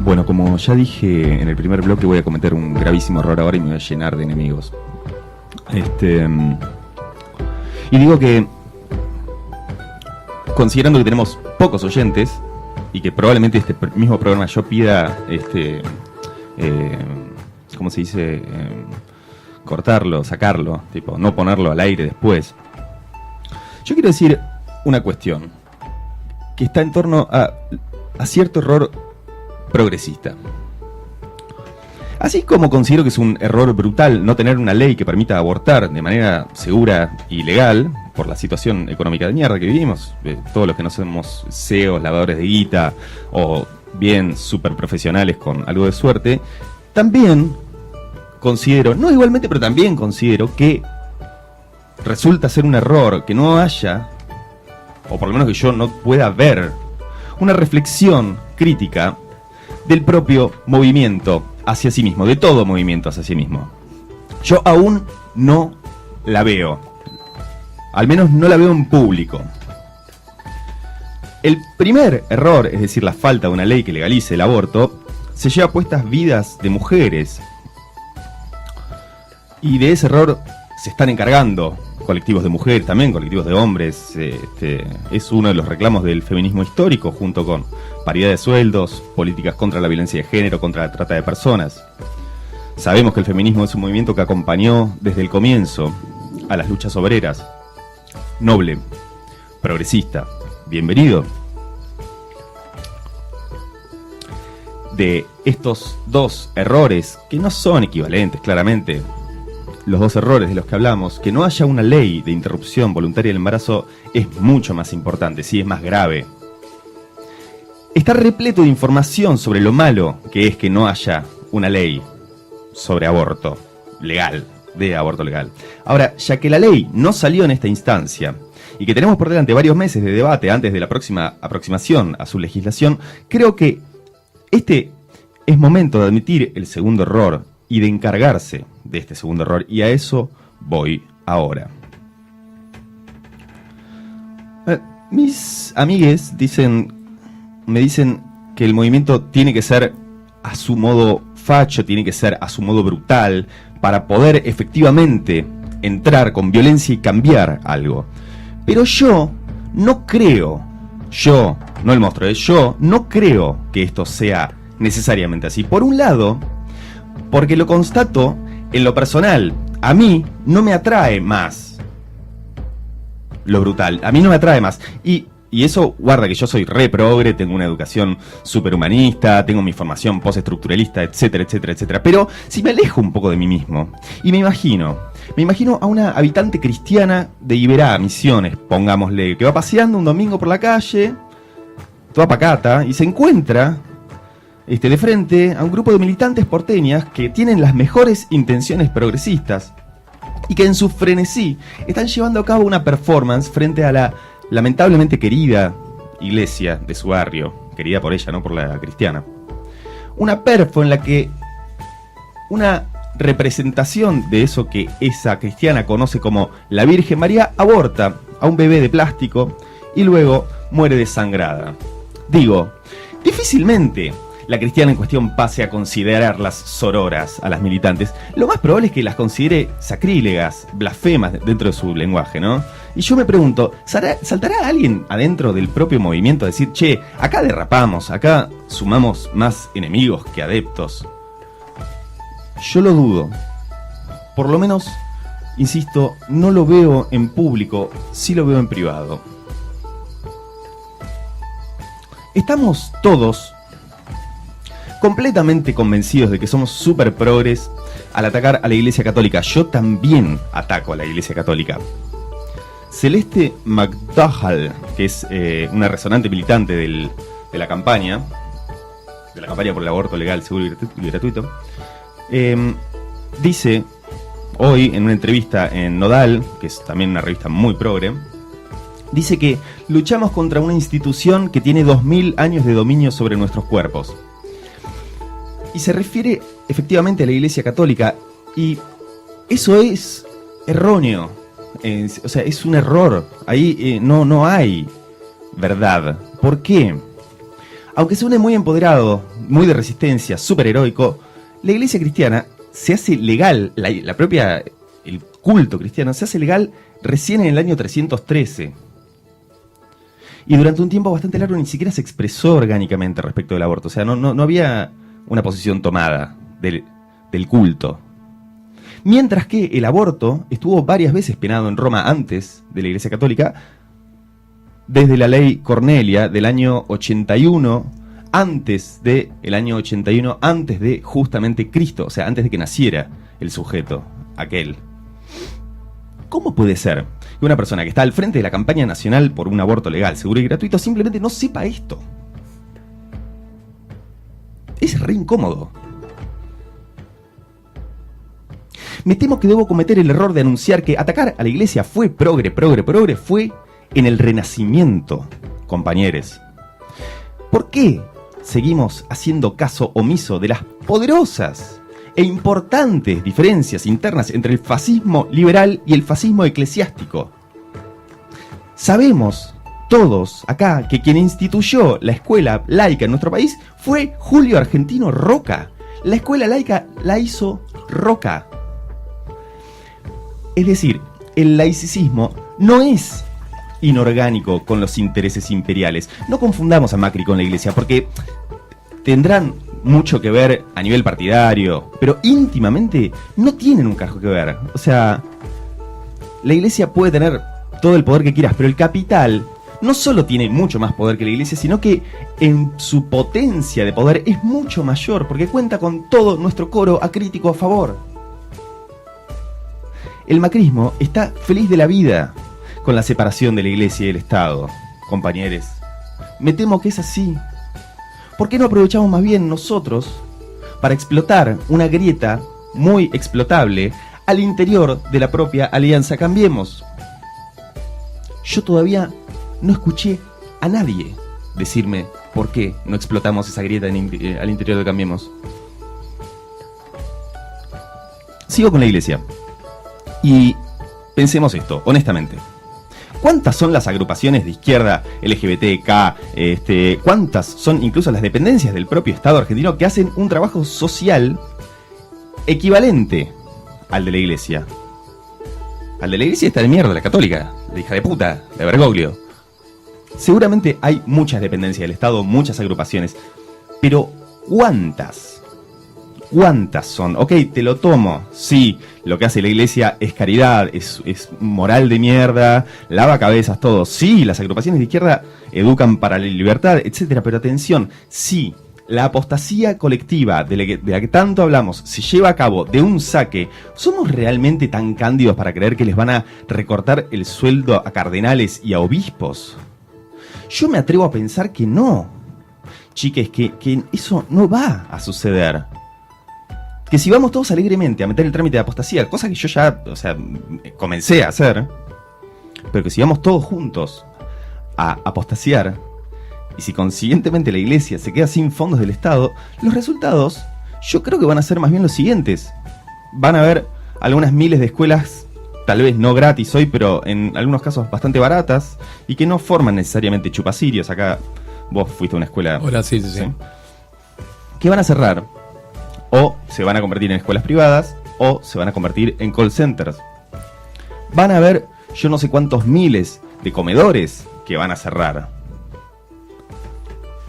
Bueno, como ya dije en el primer bloque, voy a cometer un gravísimo error ahora y me voy a llenar de enemigos. Y digo que, considerando que tenemos pocos oyentes y que probablemente este mismo programa yo pida, ¿cómo se dice? Cortarlo, sacarlo, tipo, no ponerlo al aire después. Yo quiero decir una cuestión que está en torno a cierto error progresista. Así como considero que es un error brutal no tener una ley que permita abortar de manera segura y legal por la situación económica de mierda que vivimos, todos los que no somos CEOs, lavadores de guita o bien super profesionales con algo de suerte, también considero, no igualmente, pero también considero que resulta ser un error que no haya, o por lo menos que yo no pueda ver, una reflexión crítica del propio movimiento hacia sí mismo, de todo movimiento hacia sí mismo. Yo aún no la veo. Al menos no la veo en público. El primer error, es decir, la falta de una ley que legalice el aborto, se lleva puestas vidas de mujeres. Y de ese error se están encargando colectivos de mujeres, también colectivos de hombres. Es uno de los reclamos del feminismo histórico, junto con paridad de sueldos, políticas contra la violencia de género, contra la trata de personas. Sabemos que el feminismo es un movimiento que acompañó desde el comienzo a las luchas obreras. Noble, progresista, bienvenido. De estos dos errores, que no son equivalentes, claramente, los dos errores de los que hablamos, que no haya una ley de interrupción voluntaria del embarazo es mucho más importante, sí, es más grave. Está repleto de información sobre lo malo que es que no haya una ley sobre aborto legal, de aborto legal. Ahora, ya que la ley no salió en esta instancia y que tenemos por delante varios meses de debate antes de la próxima aproximación a su legislación, creo que este es momento de admitir el segundo error y de encargarse de este segundo error, y a eso voy ahora. Mis amigues me dicen que el movimiento tiene que ser a su modo facho, tiene que ser a su modo brutal, para poder efectivamente entrar con violencia y cambiar algo. Pero yo no creo, no el monstruo, yo no creo que esto sea necesariamente así. Por un lado, porque lo constato en lo personal. A mí no me atrae más lo brutal, a mí no me atrae más. Y eso, guarda que yo soy re progre, tengo una educación superhumanista, tengo mi formación postestructuralista, etcétera, etcétera, etcétera. Pero si me alejo un poco de mí mismo y me imagino a una habitante cristiana de Iberá, Misiones, pongámosle, que va paseando un domingo por la calle, toda pacata, y se encuentra de frente a un grupo de militantes porteñas que tienen las mejores intenciones progresistas y que en su frenesí están llevando a cabo una performance frente a la lamentablemente querida iglesia de su barrio, querida por ella, no por la cristiana. Una perfo en la que una representación de eso que esa cristiana conoce como la Virgen María aborta a un bebé de plástico y luego muere desangrada. Digo, difícilmente la cristiana en cuestión pase a considerarlas sororas a las militantes. Lo más probable es que las considere sacrílegas, blasfemas dentro de su lenguaje, ¿no? Y yo me pregunto, ¿saltará alguien adentro del propio movimiento a decir, che, acá derrapamos, acá sumamos más enemigos que adeptos? Yo lo dudo. Por lo menos, insisto, no lo veo en público, sí lo veo en privado. Estamos todos completamente convencidos de que somos súper progres al atacar a la Iglesia Católica. Yo también ataco a la Iglesia Católica. Celeste McDougall, que es una resonante militante de la campaña por el aborto legal, seguro y gratuito, dice hoy en una entrevista en Nodal, que es también una revista muy progre, dice que luchamos contra una institución que tiene 2000 años de dominio sobre nuestros cuerpos. Y se refiere efectivamente a la Iglesia Católica, y eso es erróneo. O sea, es un error. Ahí no hay verdad. ¿Por qué? Aunque suene muy empoderado muy de resistencia, súper heroico, la iglesia cristiana se hace legal, el culto cristiano se hace legal recién en el año 313. Y durante un tiempo bastante largo ni siquiera se expresó orgánicamente respecto del aborto. O sea, no había una posición tomada del culto. Mientras que el aborto estuvo varias veces penado en Roma antes de la Iglesia Católica, desde la ley Cornelia del año 81, antes de justamente Cristo, o sea, antes de que naciera el sujeto, aquel. ¿Cómo puede ser que una persona que está al frente de la campaña nacional por un aborto legal, seguro y gratuito simplemente no sepa esto? Es re incómodo. Me temo que debo cometer el error de anunciar que atacar a la iglesia fue progre, fue en el Renacimiento, compañeros. ¿Por qué seguimos haciendo caso omiso de las poderosas e importantes diferencias internas entre el fascismo liberal y el fascismo eclesiástico? Sabemos todos acá que quien instituyó la escuela laica en nuestro país fue Julio Argentino Roca. La escuela laica la hizo Roca. Es decir, el laicismo no es inorgánico con los intereses imperiales. No confundamos a Macri con la iglesia, porque tendrán mucho que ver a nivel partidario, pero íntimamente no tienen un carajo que ver. O sea, la iglesia puede tener todo el poder que quieras, pero el capital no solo tiene mucho más poder que la iglesia, sino que en su potencia de poder es mucho mayor, porque cuenta con todo nuestro coro acrítico a favor. El macrismo está feliz de la vida con la separación de la iglesia y el Estado, compañeros. Me temo que es así. ¿Por qué no aprovechamos más bien nosotros para explotar una grieta muy explotable al interior de la propia Alianza Cambiemos? Yo todavía no escuché a nadie decirme por qué no explotamos esa grieta al interior de Cambiemos. Sigo con la iglesia. Y pensemos esto, honestamente. ¿Cuántas son las agrupaciones de izquierda LGBTK? ¿Cuántas son incluso las dependencias del propio Estado argentino que hacen un trabajo social equivalente al de la iglesia? Al de la iglesia está de mierda, la católica, la hija de puta, la Bergoglio. Seguramente hay muchas dependencias del Estado, muchas agrupaciones. Pero ¿cuántas? ¿Cuántas son? Ok, te lo tomo. Sí, lo que hace la iglesia es caridad, es moral de mierda, lava cabezas, todo. Sí, las agrupaciones de izquierda educan para la libertad, etcétera. Pero atención, sí, la apostasía colectiva de la que tanto hablamos se lleva a cabo de un saque. ¿Somos realmente tan cándidos para creer que les van a recortar el sueldo a cardenales y a obispos? Yo me atrevo a pensar que no. Chiques, que eso no va a suceder. Que si vamos todos alegremente a meter el trámite de apostasía, cosa que yo ya, comencé a hacer, pero que si vamos todos juntos a apostasiar, y si consiguientemente la iglesia se queda sin fondos del Estado, los resultados yo creo que van a ser más bien los siguientes. Van a haber algunas miles de escuelas, tal vez no gratis hoy, pero en algunos casos bastante baratas, y que no forman necesariamente chupacirios. Acá vos fuiste a una escuela... Hola, sí. Que van a cerrar. O se van a convertir en escuelas privadas, o se van a convertir en call centers. Van a haber yo no sé cuántos miles de comedores que van a cerrar.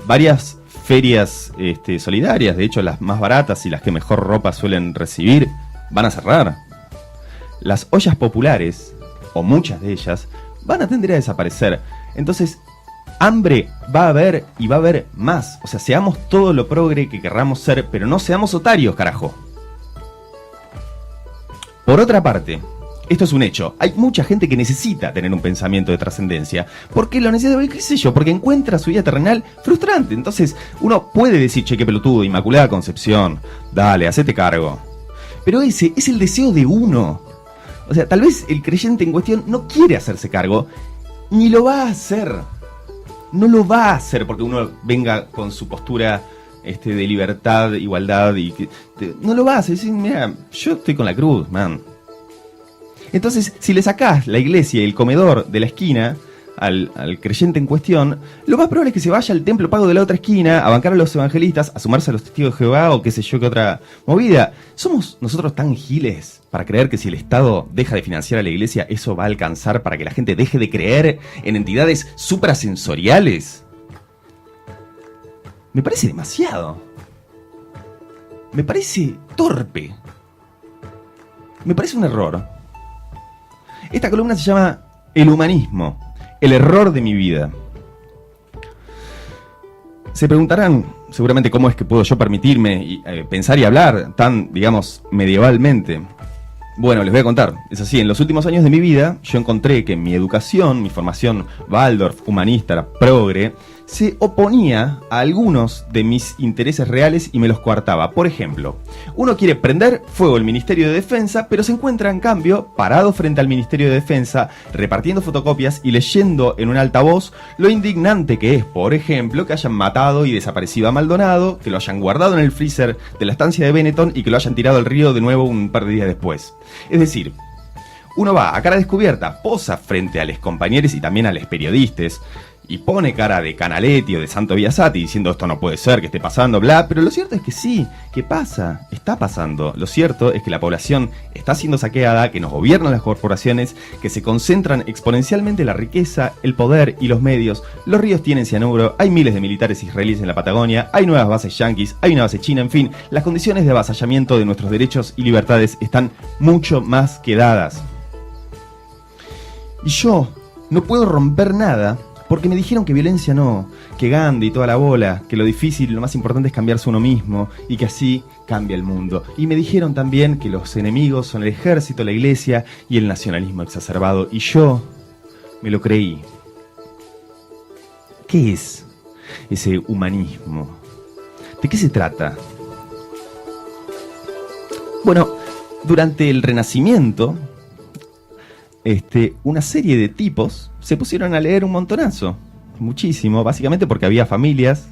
Varias ferias solidarias, de hecho las más baratas y las que mejor ropa suelen recibir, van a cerrar. Las ollas populares, o muchas de ellas, van a tender a desaparecer. Entonces, hambre va a haber y va a haber más. O sea, seamos todo lo progre que querramos ser, pero no seamos otarios, carajo. Por otra parte, esto es un hecho. Hay mucha gente que necesita tener un pensamiento de trascendencia. ¿Por qué lo necesita? ¿Qué sé yo? Porque encuentra su vida terrenal frustrante. Entonces, uno puede decir, che, qué pelotudo, Inmaculada Concepción, dale, hacete cargo. Pero ese es el deseo de uno. O sea, tal vez el creyente en cuestión no quiere hacerse cargo, ni lo va a hacer. No lo va a hacer porque uno venga con su postura de libertad, igualdad y no lo va a hacer. Decir, mira, yo estoy con la cruz, man. Entonces, si le sacás la iglesia y el comedor de la esquina, al creyente en cuestión, lo más probable es que se vaya al templo pago de la otra esquina, a bancar a los evangelistas, a sumarse a los testigos de Jehová o qué sé yo qué otra movida. ¿Somos nosotros tan giles para creer que si el Estado deja de financiar a la iglesia, eso va a alcanzar para que la gente deje de creer en entidades suprasensoriales? Me parece demasiado. Me parece torpe. Me parece un error. Esta columna se llama El humanismo, el error de mi vida. Se preguntarán seguramente cómo es que puedo yo permitirme pensar y hablar tan, digamos, medievalmente. Bueno, les voy a contar. Es así, en los últimos años de mi vida yo encontré que mi educación, mi formación Waldorf, humanista, progre, se oponía a algunos de mis intereses reales y me los coartaba. Por ejemplo, uno quiere prender fuego el Ministerio de Defensa, pero se encuentra en cambio parado frente al Ministerio de Defensa, repartiendo fotocopias y leyendo en un altavoz lo indignante que es, por ejemplo, que hayan matado y desaparecido a Maldonado, que lo hayan guardado en el freezer de la estancia de Benetton y que lo hayan tirado al río de nuevo un par de días después. Es decir, uno va a cara descubierta, posa frente a los compañeros y también a los periodistas, y pone cara de Canaletti o de Santo Biasati diciendo esto no puede ser, que esté pasando, bla, pero lo cierto es que sí, que pasa, está pasando. Lo cierto es que la población está siendo saqueada, que nos gobiernan las corporaciones, que se concentran exponencialmente la riqueza, el poder y los medios. Los ríos tienen cianuro, hay miles de militares israelíes en la Patagonia, hay nuevas bases yanquis, hay una base china, en fin, las condiciones de avasallamiento de nuestros derechos y libertades están mucho más que dadas. Y yo no puedo romper nada porque me dijeron que violencia no, que Gandhi y toda la bola, que lo difícil y lo más importante es cambiarse uno mismo y que así cambia el mundo. Y me dijeron también que los enemigos son el ejército, la iglesia y el nacionalismo exacerbado. Y yo me lo creí. ¿Qué es ese humanismo? ¿De qué se trata? Bueno, durante el Renacimiento, una serie de tipos se pusieron a leer un montonazo, muchísimo, básicamente porque había familias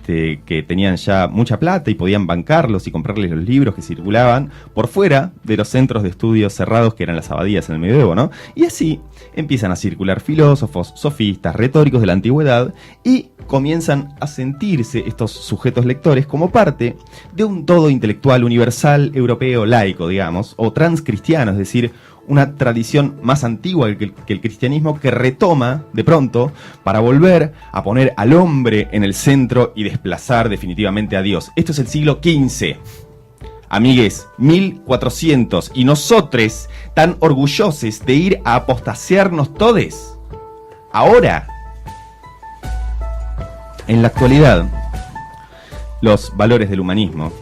que tenían ya mucha plata y podían bancarlos y comprarles los libros que circulaban por fuera de los centros de estudios cerrados que eran las abadías en el medioevo, ¿no? Y así empiezan a circular filósofos, sofistas, retóricos de la antigüedad y comienzan a sentirse estos sujetos lectores como parte de un todo intelectual universal, europeo, laico, digamos, o transcristiano, es decir, una tradición más antigua que el cristianismo que retoma de pronto para volver a poner al hombre en el centro y desplazar definitivamente a Dios. Esto es el siglo XV. Amigues, 1400, y nosotros tan orgullosos de ir a apostasearnos todes. Ahora, en la actualidad, los valores del humanismo,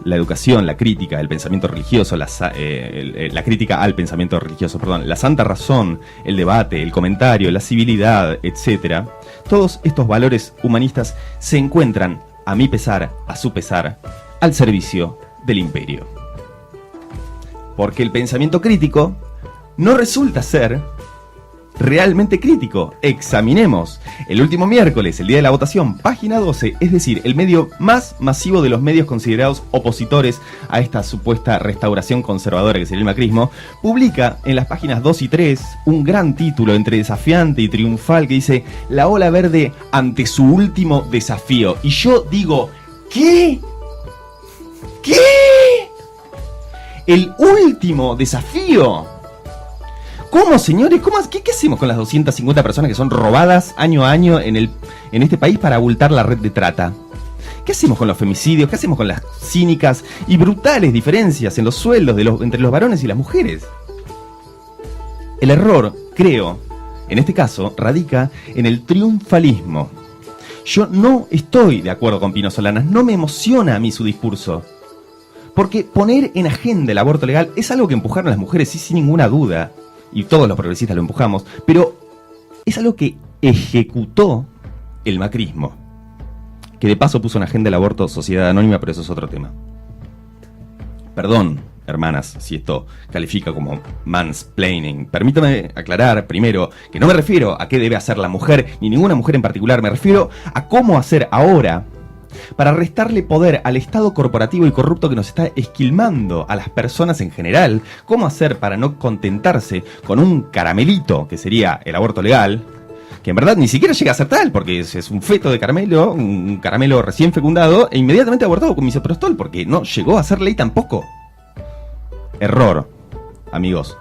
la educación, la crítica, el pensamiento religioso, la crítica al pensamiento religioso, perdón, la santa razón, el debate, el comentario, la civilidad, etc. Todos estos valores humanistas se encuentran, a mi pesar, a su pesar, al servicio del imperio. Porque el pensamiento crítico no resulta ser realmente crítico. Examinemos el último miércoles, el día de la votación, página 12, es decir, el medio más masivo de los medios considerados opositores a esta supuesta restauración conservadora que sería el macrismo, publica en las páginas 2 y 3 un gran título entre desafiante y triunfal que dice "La ola verde ante su último desafío". Y yo digo, ¿qué? ¿Qué? ¿El último desafío? ¿Cómo, señores? ¿Qué hacemos con las 250 personas que son robadas año a año en este país para abultar la red de trata? ¿Qué hacemos con los femicidios? ¿Qué hacemos con las cínicas y brutales diferencias en los sueldos entre los varones y las mujeres? El error, creo, en este caso, radica en el triunfalismo. Yo no estoy de acuerdo con Pino Solanas, no me emociona a mí su discurso. Porque poner en agenda el aborto legal es algo que empujaron las mujeres, sí, sin ninguna duda. Y todos los progresistas lo empujamos, pero es algo que ejecutó el macrismo, que de paso puso en agenda el aborto sociedad anónima, pero eso es otro tema. Perdón, hermanas, si esto califica como mansplaining. Permítame aclarar primero que no me refiero a qué debe hacer la mujer, ni ninguna mujer en particular, me refiero a cómo hacer ahora para restarle poder al Estado corporativo y corrupto que nos está esquilmando a las personas en general. ¿Cómo hacer para no contentarse con un caramelito, que sería el aborto legal, que en verdad ni siquiera llega a ser tal, porque es un feto de caramelo, un caramelo recién fecundado, e inmediatamente abortado con misoprostol, porque no llegó a ser ley tampoco? Error, amigos,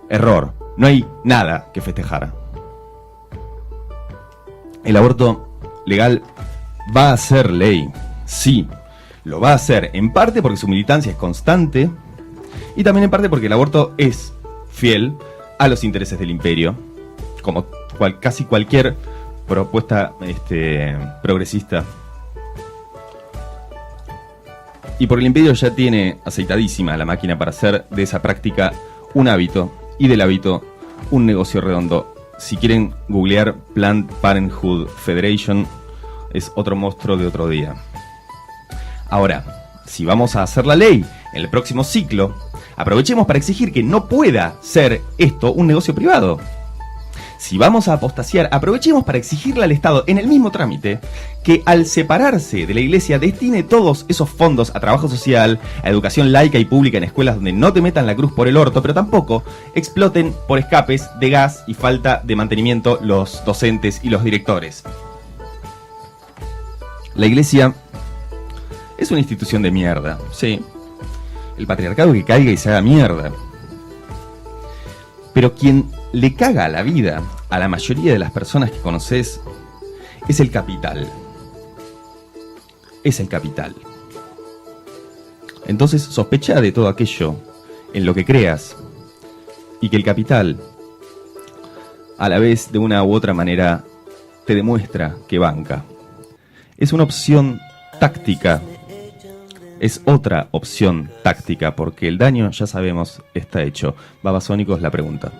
error. No hay nada que festejar. El aborto legal va a ser ley, sí, lo va a hacer, en parte porque su militancia es constante, y también en parte porque el aborto es fiel a los intereses del imperio, como casi cualquier propuesta progresista. Y porque el imperio ya tiene aceitadísima la máquina para hacer de esa práctica un hábito, y del hábito un negocio redondo. Si quieren googlear Planned Parenthood Federation, es otro monstruo de otro día. Ahora, si vamos a hacer la ley en el próximo ciclo, aprovechemos para exigir que no pueda ser esto un negocio privado. Si vamos a apostasiar, aprovechemos para exigirle al Estado, en el mismo trámite, que al separarse de la Iglesia destine todos esos fondos a trabajo social, a educación laica y pública en escuelas donde no te metan la cruz por el orto, pero tampoco exploten por escapes de gas y falta de mantenimiento los docentes y los directores. La Iglesia es una institución de mierda, sí. El patriarcado que caiga y se haga mierda. Pero quien le caga la vida a la mayoría de las personas que conoces es el capital. Es el capital. Entonces sospecha de todo aquello en lo que creas, y que el capital, a la vez de una u otra manera, te demuestra que banca. Es una opción táctica. Es otra opción táctica, porque el daño, ya sabemos, está hecho. Babasónicos, la pregunta.